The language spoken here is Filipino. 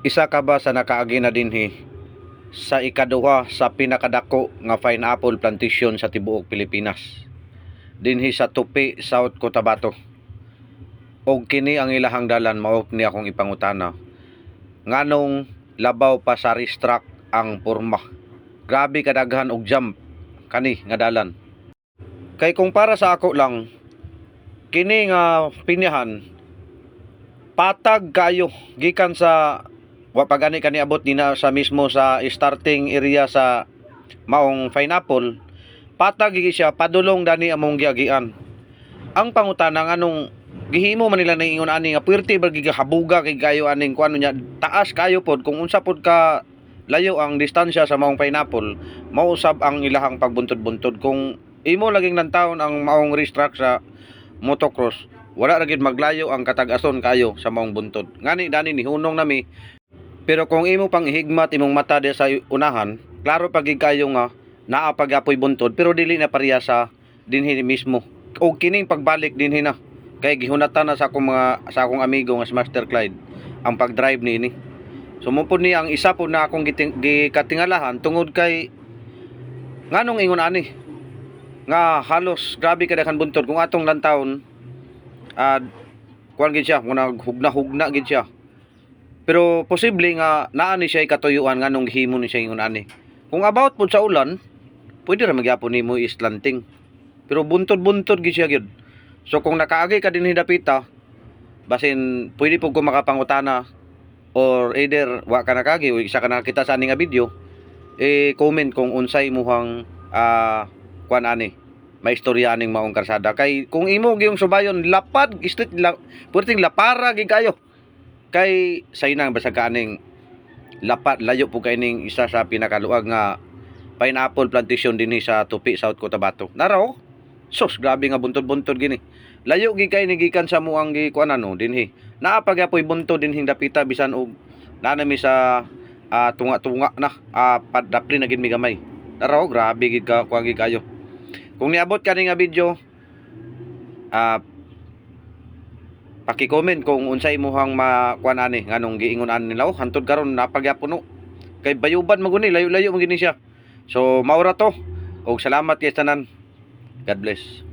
Isa ka ba sa nakaagi na dinhi sa ikaduha sa pinakadako nga pineapple plantation sa tibuok Pilipinas, dinhi sa Tupi, South Cotabato? Og kini ang ilahang dalan mao ni akong ipangutana. Nganong labaw pa sa racetrack ang porma? Grabe kadaghan og jump kani nga dalan. Kay kung para sa ako lang, kini nga pinyahan patag kayo gikan sa wa pa gani kaniabot dina sa mismo sa starting area sa maong pineapple, patag gigi siya padulong dani among giagian. Ang pangutana nganong gihimo man nila ningon ani nga puwerte ba gigahabuga kay kayo aning kuano nya taas kayo pod kung unsa pod ka layo ang distansya sa maong pineapple, mausab ang ilahang pagbuntod-buntod. Kung imo laging nantawon ang maong racetrack sa motocross, wala ra gid maglayo ang katag-ason kayo sa maong buntod. Ngani dani ni hunong nami. Pero kung imo pang ihigmat imong mata di sa unahan, klaro pag kayo nga naa pagapoy buntod pero dili na pareha sa dinhi mismo. O kining pagbalik dinhi na kay gihunatan na sa akong amigo nga si Master Clyde ang pag-drive niini. Sumupod ni ang isa po na akong gikatingalahan tungod kay nganong ingon ani nga halos grabe kadaghan buntod kung atong lantawon kuan gid siya muna hugna gid siya. Pero posible nga naa ni siya katuyuan nganong gihimo ni siya ingon ani. Kung about pud sa ulan, pwede ra magyapon nimo islanting. Pero buntod-buntod gid siya gyud. So kung nakaagi ka dinhi dapita, basin pwede pud ko makapangutana or either wa ka nakagi o isa ka nakita sa ani nga video, comment kung unsay muhang kuan ani may istorya aning maong karsada. Kay kung imo gyung subayon lapad street purting lapara gid kayo. Kay saynang basta kaning lapat layo po kaining isa sa pinakaluag nga pineapple plantation dinhi sa Tupi, South Cotabato. Naraw, sus grabe nga buntod-buntod gini. Layo gi kay gikan sa muang gikuan ano dinhi. Naa pa gyapon buntod dinhi dapita bisan og nanami sa tunga-tunga na padapli na gid mi gamay. Naraw, grabe gid ka kuan gid kayo. Kung niabot kani nga video, paki-comment kung unsay imong makuan ani nganong giingon ani nila hantod karon napagyapon no. Kay bayuban maguni layo-layo mo gini siya. So maura to. Og salamat kay tanan. God bless.